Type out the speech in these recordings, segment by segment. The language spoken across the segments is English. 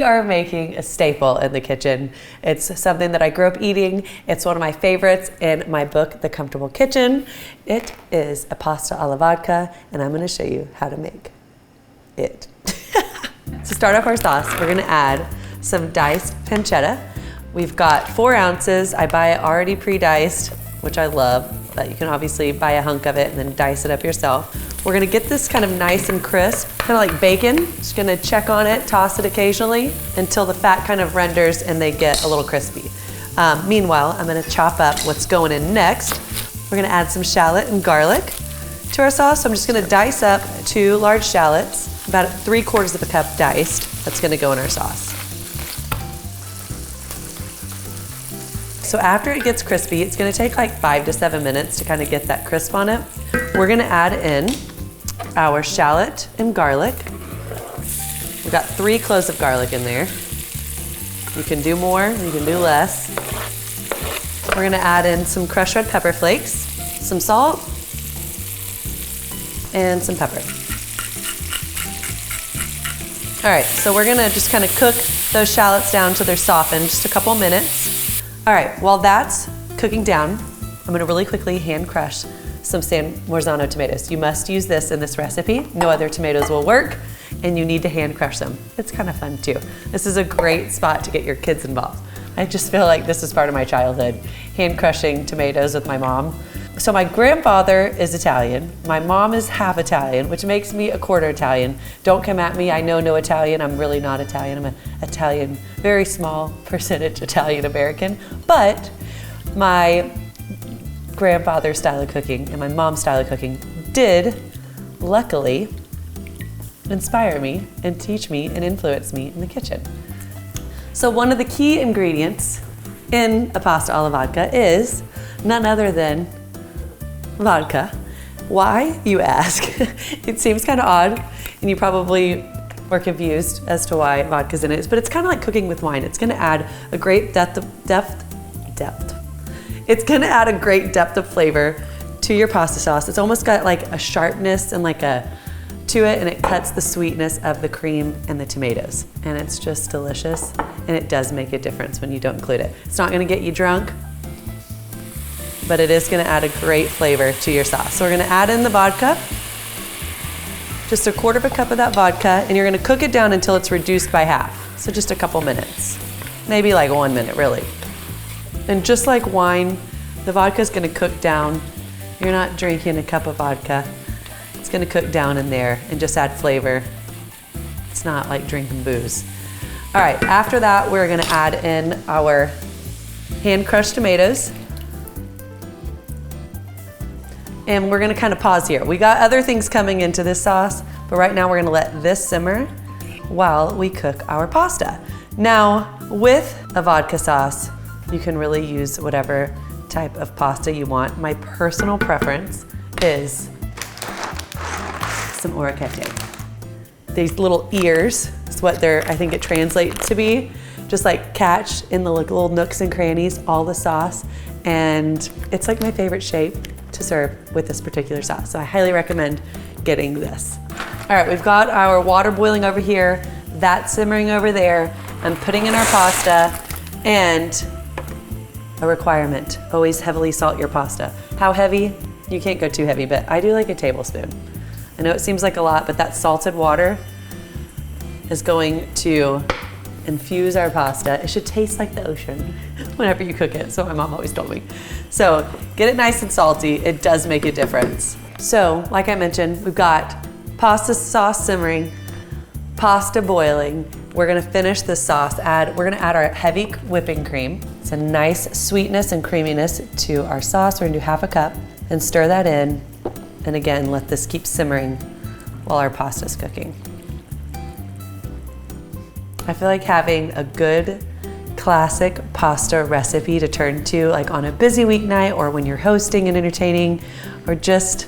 are making a staple in the kitchen. It's something that I grew up eating. It's one of my favorites in my book, The Comfortable Kitchen. It is a pasta alla vodka, and I'm gonna show you how to make it. To start off our sauce, we're gonna add some diced pancetta. We've got 4 ounces. I buy it already pre-diced, which I love, but you can obviously buy a hunk of it and then dice it up yourself. We're gonna get this kind of nice and crisp, kind of like bacon. Just gonna check on it, toss it occasionally until the fat kind of renders and they get a little crispy. Meanwhile, I'm gonna chop up what's going in next. We're gonna add some shallot and garlic to our sauce. So I'm just gonna dice up 2 large shallots, about 3/4 of a cup diced. That's gonna go in our sauce. So after it gets crispy, it's gonna take like 5 to 7 minutes to kind of get that crisp on it. We're gonna add in our shallot and garlic. We've got 3 cloves of garlic in there. You can do more, you can do less. We're gonna add in some crushed red pepper flakes, some salt, and some pepper. All right, so we're gonna just kind of cook those shallots down till they're softened, just a couple minutes. All right, while that's cooking down, I'm gonna really quickly hand crush some San Marzano tomatoes. You must use this in this recipe. No other tomatoes will work, and you need to hand crush them. It's kind of fun too. This is a great spot to get your kids involved. I just feel like this is part of my childhood, hand crushing tomatoes with my mom. So my grandfather is Italian. My mom is half Italian, which makes me a quarter Italian. Don't come at me, I know no Italian. I'm really not Italian. I'm an Italian, very small percentage Italian American. But my grandfather's style of cooking and my mom's style of cooking did, luckily, inspire me and teach me and influence me in the kitchen. So one of the key ingredients in a pasta alla vodka is none other than vodka. Why, you ask? It seems kind of odd, and you probably were confused as to why vodka's in it, but it's kind of like cooking with wine. It's gonna add a great depth. It's gonna add a great depth of flavor to your pasta sauce. It's almost got like a sharpness and like to it, and it cuts the sweetness of the cream and the tomatoes. And it's just delicious, and it does make a difference when you don't include it. It's not gonna get you drunk, but it is gonna add a great flavor to your sauce. So we're gonna add in the vodka, just 1/4 cup of that vodka, and you're gonna cook it down until it's reduced by half. So just a couple minutes, maybe like 1 minute really. And just like wine, the vodka's gonna cook down. You're not drinking a cup of vodka. It's gonna cook down in there and just add flavor. It's not like drinking booze. All right, after that, we're gonna add in our hand-crushed tomatoes. And we're gonna kind of pause here. We got other things coming into this sauce, but right now we're gonna let this simmer while we cook our pasta. Now, with a vodka sauce, you can really use whatever type of pasta you want. My personal preference is some Orecchiette. These little ears is what I think it translates to be. Just like catch in the little nooks and crannies all the sauce. And it's like my favorite shape to serve with this particular sauce. So I highly recommend getting this. All right, we've got our water boiling over here, that simmering over there. I'm putting in our pasta, and a requirement, always heavily salt your pasta. How heavy? You can't go too heavy, but I do like a tablespoon. I know it seems like a lot, but that salted water is going to infuse our pasta. It should taste like the ocean whenever you cook it, so my mom always told me. So get it nice and salty. It does make a difference. So like I mentioned, we've got pasta sauce simmering, pasta boiling. We're gonna finish this sauce. We're gonna add our heavy whipping cream. It's a nice sweetness and creaminess to our sauce. We're gonna do 1/2 cup and stir that in. And again, let this keep simmering while our pasta's cooking. I feel like having a good classic pasta recipe to turn to, like on a busy weeknight or when you're hosting and entertaining, or just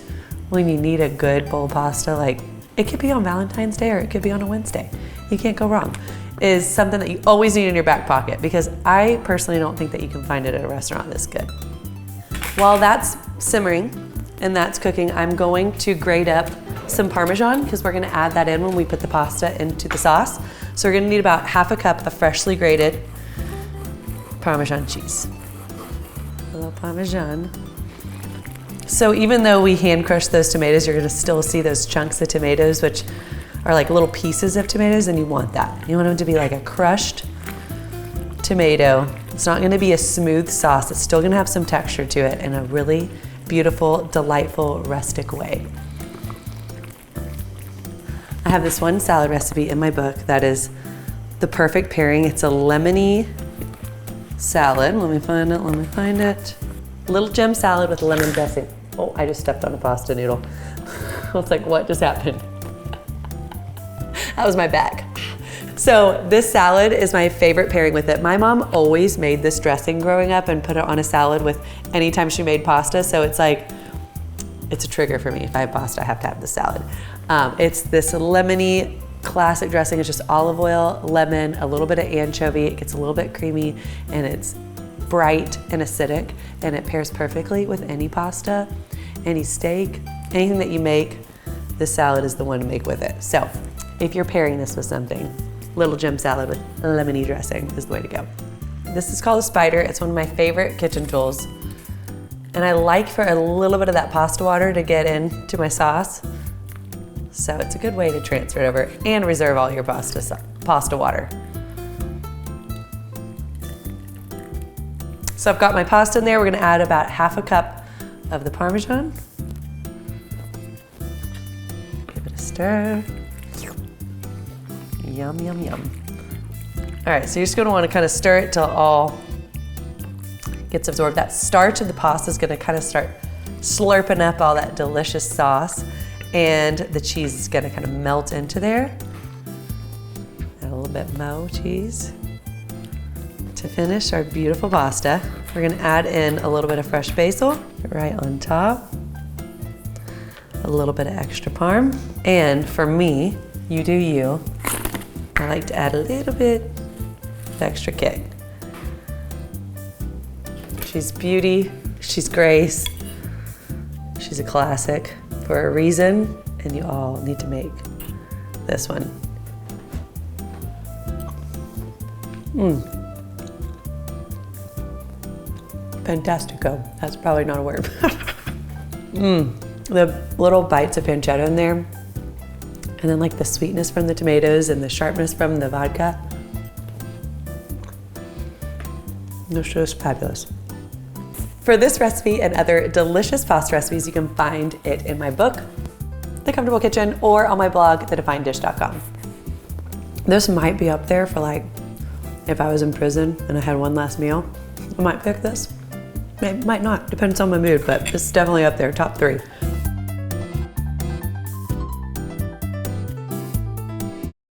when you need a good bowl of pasta, like it could be on Valentine's Day or it could be on a Wednesday. You can't go wrong. Is something that you always need in your back pocket, because I personally don't think that you can find it at a restaurant this good. While that's simmering and that's cooking, I'm going to grate up some Parmesan, because we're gonna add that in when we put the pasta into the sauce. So we're gonna need about half a cup of freshly grated Parmesan cheese. A little Parmesan. So even though we hand crushed those tomatoes, you're gonna still see those chunks of tomatoes, which are like little pieces of tomatoes, and you want that. You want them to be like a crushed tomato. It's not gonna be a smooth sauce. It's still gonna have some texture to it in a really beautiful, delightful, rustic way. I have this one salad recipe in my book that is the perfect pairing. It's a lemony salad. Let me find it. Little gem salad with lemon dressing. Oh, I just stepped on a pasta noodle. I was like, what just happened? That was my bag. So this salad is my favorite pairing with it. My mom always made this dressing growing up and put it on a salad with anytime she made pasta. So it's like, it's a trigger for me. If I have pasta, I have to have the salad. It's this lemony classic dressing. It's just olive oil, lemon, a little bit of anchovy. It gets a little bit creamy and it's bright and acidic, and it pairs perfectly with any pasta, any steak, anything that you make. This salad is the one to make with it. So if you're pairing this with something, little gem salad with lemony dressing is the way to go. This is called a spider. It's one of my favorite kitchen tools. And I like for a little bit of that pasta water to get into my sauce. So it's a good way to transfer it over and reserve all your pasta water. So I've got my pasta in there. We're gonna add about half a cup of the Parmesan. Give it a stir. Yum, yum, yum. All right, so you're just gonna wanna kind of stir it till all gets absorbed. That starch of the pasta is gonna kind of start slurping up all that delicious sauce, and the cheese is gonna kind of melt into there. Add a little bit more cheese. To finish our beautiful pasta, we're gonna add in a little bit of fresh basil right on top, a little bit of extra parm, and for me, you do you, I like to add a little bit of extra kick. She's beauty, she's grace, she's a classic for a reason, and you all need to make this one. Fantastico. That's probably not a word. The little bites of pancetta in there, and then like the sweetness from the tomatoes and the sharpness from the vodka. It's just fabulous. For this recipe and other delicious pasta recipes, you can find it in my book, The Comfortable Kitchen, or on my blog, thedefineddish.com. This might be up there for like, if I was in prison and I had one last meal, I might pick this. It might not, depends on my mood, but it's definitely up there, top 3.